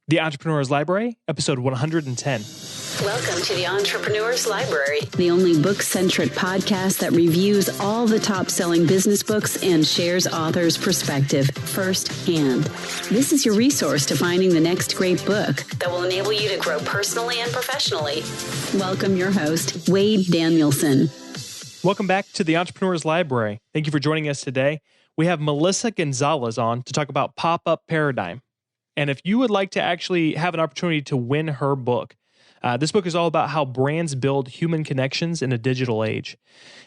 The Entrepreneur's Library, episode 110. Welcome to the Entrepreneur's Library, the only book-centric podcast that reviews all the top-selling business books and shares authors' perspective firsthand. This is your resource to finding the next great book that will enable you to grow personally and professionally. Welcome your host, Wade Danielson. Welcome back to the Entrepreneur's Library. Thank you for joining us today. We have Melissa Gonzalez on to talk about Pop-Up Paradigm. And if you would like to actually have an opportunity to win her book, this book is all about how brands build human connections in a digital age.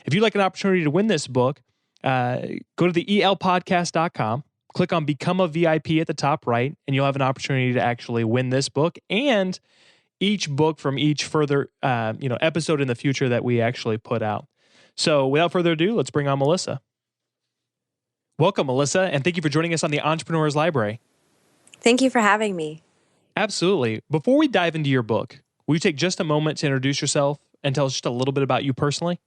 If you'd like an opportunity to win this book, go to the elpodcast.com, click on Become a VIP at the top right, and you'll have an opportunity to actually win this book and each book from each further episode in the future that we actually put out. So without further ado, let's bring on Melissa. Welcome, Melissa, and thank you for joining us on the Entrepreneur's Library. Thank you for having me. Absolutely. Before we dive into your book, will you take just a moment to introduce yourself and tell us just a little bit about you personally?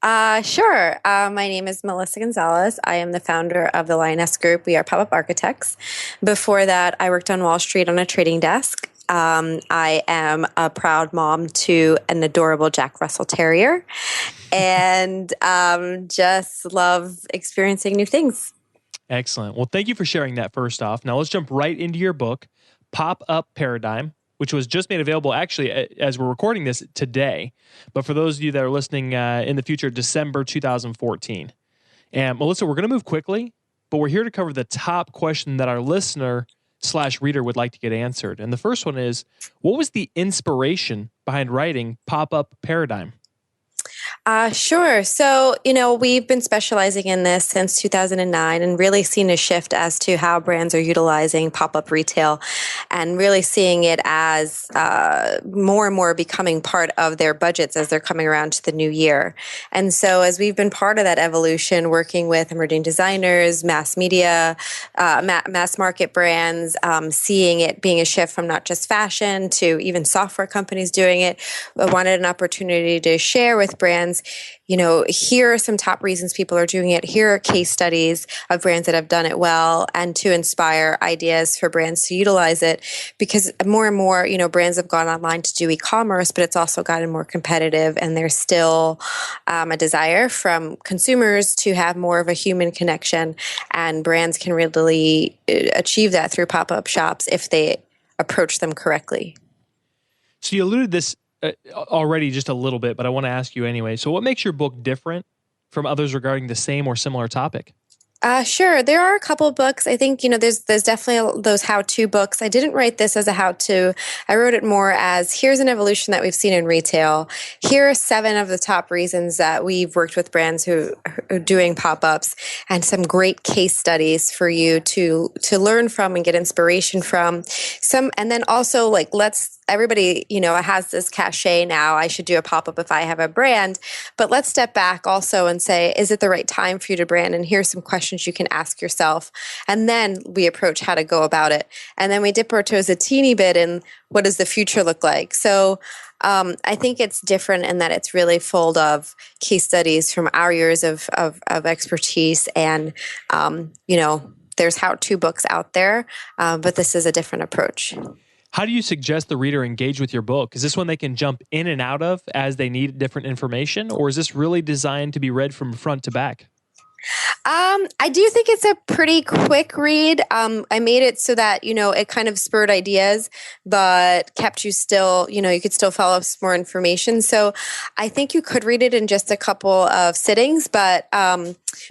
Sure. My name is Melissa Gonzalez. I am the founder of the Lioness Group. We are pop-up architects. Before that, I worked on Wall Street on a trading desk. I am a proud mom to an adorable Jack Russell Terrier and just love experiencing new things. Excellent. Well, thank you for sharing that first off. Now let's jump right into your book, Pop-Up Paradigm, which was just made available actually as we're recording this today. But for those of you that are listening in the future, December 2014. And Melissa, we're going to move quickly, but we're here to cover the top question that our listener/reader would like to get answered. And the first one is, what was the inspiration behind writing Pop-Up Paradigm? Sure. So, we've been specializing in this since 2009 and really seen a shift as to how brands are utilizing pop-up retail and really seeing it as more and more becoming part of their budgets as they're coming around to the new year. And so as we've been part of that evolution, working with emerging designers, mass media, mass market brands, seeing it being a shift from not just fashion to even software companies doing it, I wanted an opportunity to share with brands, here are some top reasons people are doing it. Here are case studies of brands that have done it well, and to inspire ideas for brands to utilize it, because more and more, brands have gone online to do e-commerce, but it's also gotten more competitive, and there's still a desire from consumers to have more of a human connection, and brands can really achieve that through pop-up shops if they approach them correctly. So you alluded this already just a little bit, but I want to ask you anyway. So what makes your book different from others regarding the same or similar topic? Sure. There are a couple of books. I think, there's definitely those how-to books. I didn't write this as a how-to. I wrote it more as, here's an evolution that we've seen in retail. Here are 7 of the top reasons that we've worked with brands who are doing pop-ups, and some great case studies for you to learn from and get inspiration from. And then also everybody, has this cachet now. I should do a pop-up if I have a brand. But let's step back also and say, is it the right time for you to brand? And here's some questions you can ask yourself. And then we approach how to go about it. And then we dip our toes a teeny bit in, what does the future look like? So I think it's different in that it's really full of case studies from our years of expertise. And, there's how-to books out there, but this is a different approach. How do you suggest the reader engage with your book? Is this one they can jump in and out of as they need different information, or is this really designed to be read from front to back? I do think it's a pretty quick read. I made it so that, it kind of spurred ideas, but kept you still, you could still follow up some more information. So I think you could read it in just a couple of sittings, but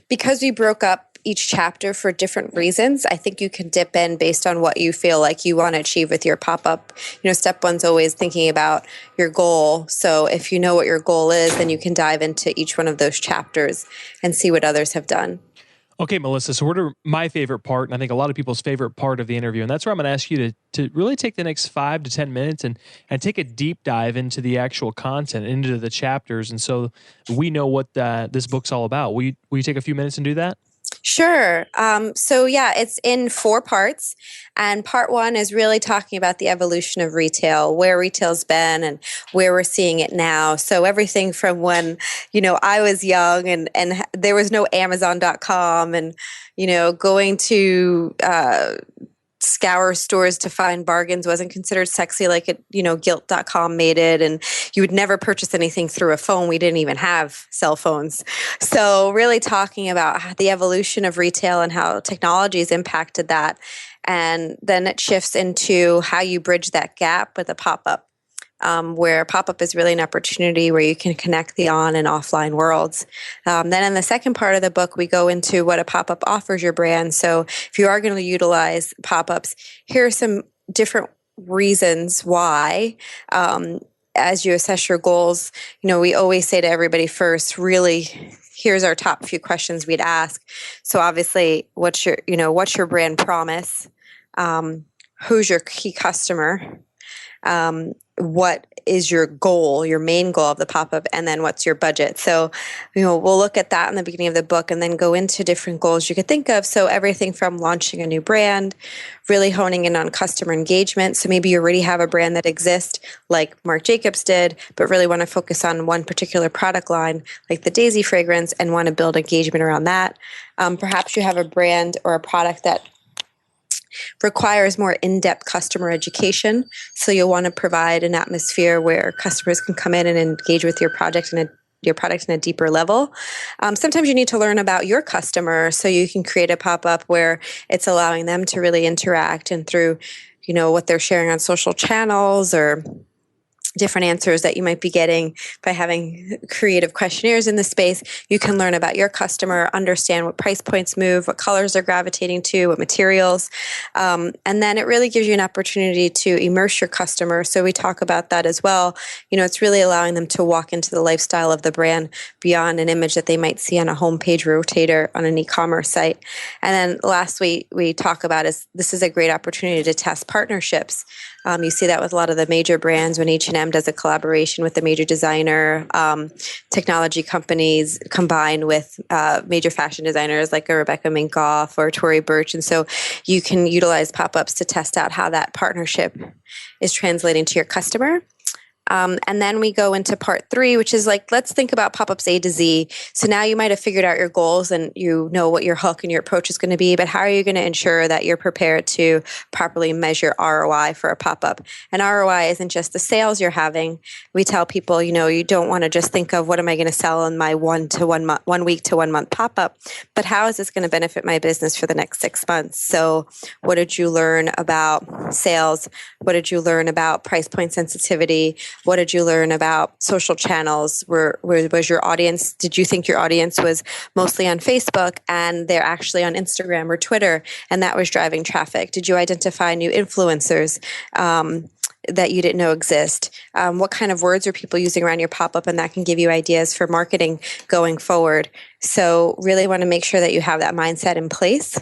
because we broke up each chapter for different reasons, I think you can dip in based on what you feel like you want to achieve with your pop-up. Step 1's always thinking about your goal. So if you know what your goal is, then you can dive into each one of those chapters and see what others have done. Okay, Melissa, so we're to my favorite part, and I think a lot of people's favorite part of the interview, and that's where I'm going to ask you to really take the next 5 to 10 minutes and take a deep dive into the actual content, into the chapters, and so we know what this book's all about. Will you take a few minutes and do that? Sure. It's in 4 parts. And part 1 is really talking about the evolution of retail, where retail's been and where we're seeing it now. So everything from when, I was young and there was no Amazon.com and, going to scour stores to find bargains wasn't considered sexy like it, Gilt.com made it. And you would never purchase anything through a phone. We didn't even have cell phones. So really talking about the evolution of retail and how technology has impacted that. And then it shifts into how you bridge that gap with a pop-up. Where pop-up is really an opportunity where you can connect the on and offline worlds. Then in the second part of the book, we go into what a pop-up offers your brand. So if you are going to utilize pop-ups, here are some different reasons why. As you assess your goals, we always say to everybody first, really, here's our top few questions we'd ask. So obviously, what's your brand promise? Who's your key customer? What is your goal, your main goal of the pop-up, and then what's your budget? So, we'll look at that in the beginning of the book and then go into different goals you could think of. So everything from launching a new brand, really honing in on customer engagement. So maybe you already have a brand that exists like Marc Jacobs did, but really want to focus on one particular product line like the Daisy fragrance and want to build engagement around that. Perhaps you have a brand or a product that requires more in-depth customer education. So you'll want to provide an atmosphere where customers can come in and engage with your product in a deeper level. Sometimes you need to learn about your customer, so you can create a pop-up where it's allowing them to really interact, and through, what they're sharing on social channels or different answers that you might be getting by having creative questionnaires in the space, you can learn about your customer, understand what price points move, what colors they're gravitating to, what materials. And then it really gives you an opportunity to immerse your customer. So we talk about that as well. It's really allowing them to walk into the lifestyle of the brand beyond an image that they might see on a homepage rotator on an e-commerce site. And then last we talk about is this is a great opportunity to test partnerships. You see that with a lot of the major brands when H&M does a collaboration with a major designer, technology companies combine with major fashion designers like a Rebecca Minkoff or Tory Burch. And so you can utilize pop-ups to test out how that partnership is translating to your customer. And then we go into part 3, which is like, let's think about pop-ups A to Z. So now you might have figured out your goals and you know what your hook and your approach is going to be, but how are you going to ensure that you're prepared to properly measure ROI for a pop-up? And ROI isn't just the sales you're having. We tell people, you don't want to just think of what am I going to sell in my 1 week to 1 month pop-up, but how is this going to benefit my business for the next 6 months? So what did you learn about sales? What did you learn about price point sensitivity? What did you learn about social channels? Was your audience, did you think your audience was mostly on Facebook and they're actually on Instagram or Twitter and that was driving traffic? Did you identify new influencers that you didn't know exist? What kind of words are people using around your pop-up? And that can give you ideas for marketing going forward. So really want to make sure that you have that mindset in place.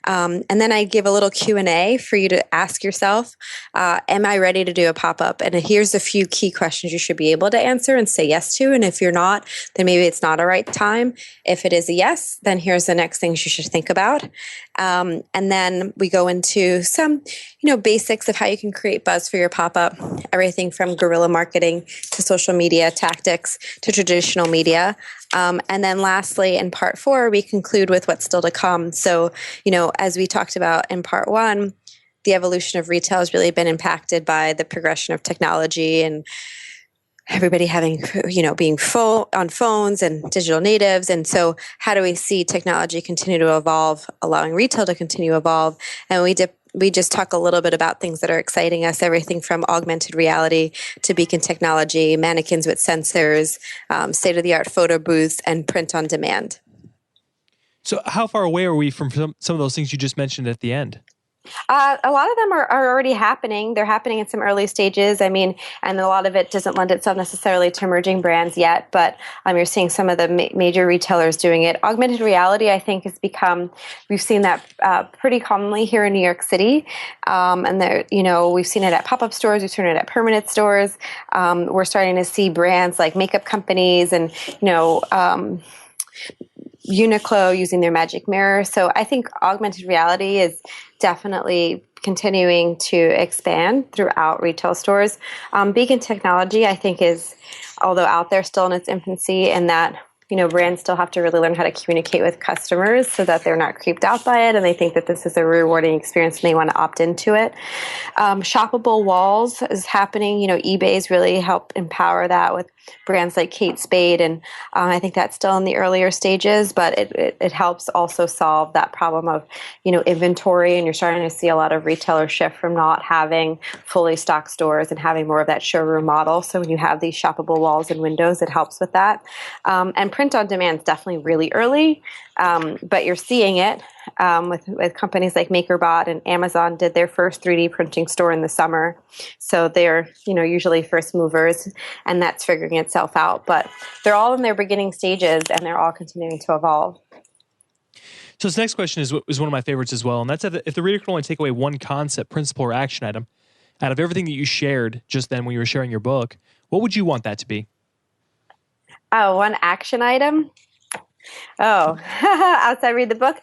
And then I give a little Q&A for you to ask yourself, am I ready to do a pop-up? And here's a few key questions you should be able to answer and say yes to. And if you're not, then maybe it's not a right time. If it is a yes, then here's the next things you should think about. And then we go into some, basics of how you can create buzz for your pop-up, everything from guerrilla marketing to social media tactics to traditional media. And then lastly, in part 4, we conclude with what's still to come. So, as we talked about in part 1, the evolution of retail has really been impacted by the progression of technology and everybody having, being full on phones and digital natives. And so how do we see technology continue to evolve, allowing retail to continue to evolve? And we just talk a little bit about things that are exciting us, everything from augmented reality to beacon technology, mannequins with sensors, state-of-the-art photo booths, and print on demand. So how far away are we from some of those things you just mentioned at the end? A lot of them are already happening. They're happening in some early stages. And a lot of it doesn't lend itself necessarily to emerging brands yet, but you're seeing some of the major retailers doing it. Augmented reality, I think, has become, we've seen that pretty commonly here in New York City. And there, we've seen it at pop-up stores, we've seen it at permanent stores. We're starting to see brands like makeup companies and, Uniqlo using their magic mirror. So I think augmented reality is definitely continuing to expand throughout retail stores. Beacon technology, I think, is, although out there, still in its infancy, and that brands still have to really learn how to communicate with customers so that they're not creeped out by it and they think that this is a rewarding experience and they want to opt into it. Shoppable walls is happening. eBay's really helped empower that with brands like Kate Spade, and I think that's still in the earlier stages, but it helps also solve that problem of inventory, and you're starting to see a lot of retailers shift from not having fully stocked stores and having more of that showroom model. So when you have these shoppable walls and windows, it helps with that. And print on demand is definitely really early, but you're seeing it with companies like MakerBot, and Amazon did their first 3D printing store in the summer. So they're usually first movers, and that's figuring itself out. But they're all in their beginning stages, and they're all continuing to evolve. So this next question is one of my favorites as well, and that's if the reader could only take away one concept, principle, or action item out of everything that you shared just then when you were sharing your book, what would you want that to be? Oh, one action item? Oh, outside read the book?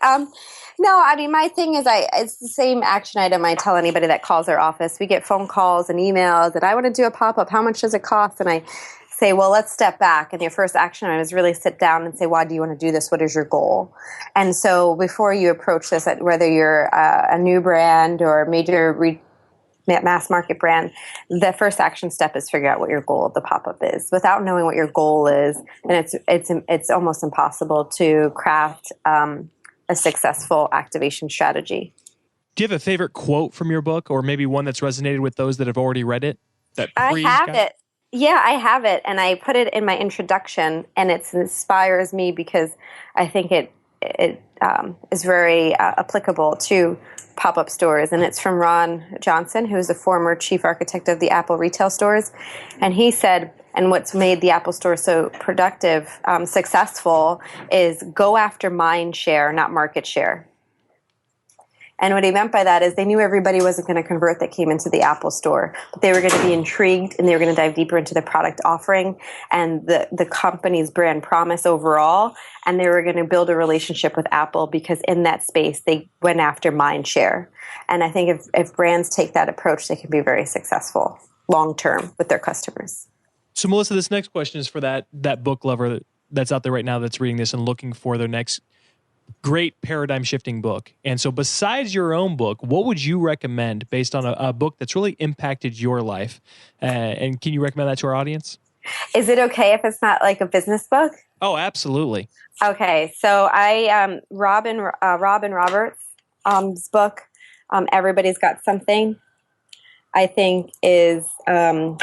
No, I mean, my thing is it's the same action item I tell anybody that calls our office. We get phone calls and emails that I want to do a pop-up. How much does it cost? And I say, well, let's step back. And your first action item is really sit down and say, why do you want to do this? What is your goal? And so before you approach this, whether you're a new brand or a major mass market brand, the first action step is figure out what your goal of the pop-up is. Without knowing what your goal is, and it's almost impossible to craft a successful activation strategy. Do you have a favorite quote from your book, or maybe one that's resonated with those that have already read it? I have it. Yeah, I have it, and I put it in my introduction, and it inspires me because I think it is very applicable to pop-up stores, and it's from Ron Johnson, who is the former chief architect of the Apple retail stores, and he said, and what's made the Apple store so productive, successful, is go after mind share, not market share. And what he meant by that is they knew everybody wasn't going to convert that came into the Apple store, but they were going to be intrigued and they were going to dive deeper into the product offering and the company's brand promise overall. And they were going to build a relationship with Apple because in that space, they went after mind share. And I think if brands take that approach, they can be very successful long-term with their customers. So Melissa, this next question is for that book lover that's out there right now that's reading this and looking for their next great paradigm shifting book. And so besides your own book, what would you recommend based on a book that's really impacted your life? And can you recommend that to our audience? Is it okay if it's not like a business book? Oh, absolutely. Okay. So Robin Roberts' book, Everybody's Got Something, I think is an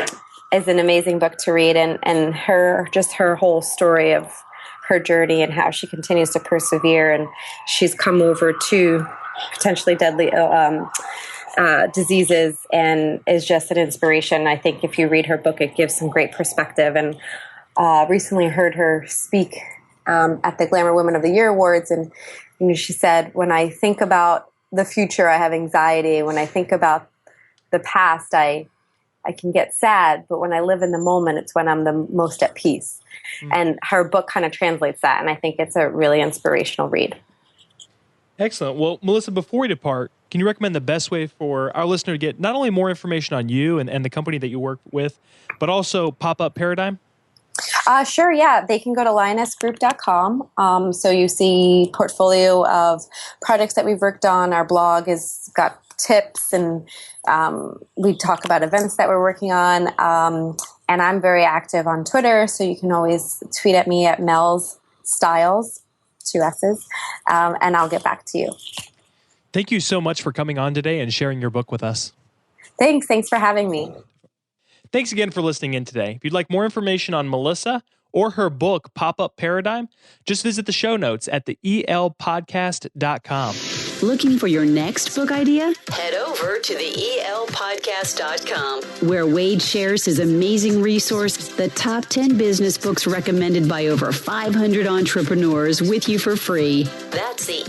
amazing book to read, and her whole story of her journey and how she continues to persevere, and she's come over two potentially deadly diseases and is just an inspiration. I think if you read her book, it gives some great perspective. And recently heard her speak at the Glamour Women of the Year Awards, and she said, when I think about the future, I have anxiety. When I think about the past, I can get sad, but when I live in the moment, it's when I'm the most at peace. And her book kind of translates that, and I think it's a really inspirational read. Excellent. Well, Melissa, before we depart, can you recommend the best way for our listener to get not only more information on you and the company that you work with, but also Pop-Up Paradigm? Sure, yeah. They can go to lionessgroup.com. So you see portfolio of projects that we've worked on. Our blog has got tips, and we talk about events that we're working on. And I'm very active on Twitter, so you can always tweet at me at Mel's Styles, 2 S's, and I'll get back to you. Thank you so much for coming on today and sharing your book with us. Thanks for having me. Thanks again for listening in today. If you'd like more information on Melissa or her book, Pop-Up Paradigm, just visit the show notes at the elpodcast.com. Looking for your next book idea? Head over to the elpodcast.com, where Wade shares his amazing resource, the top 10 business books recommended by over 500 entrepreneurs, with you for free. That's the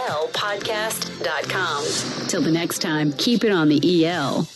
elpodcast.com. Till the next time, keep it on the EL.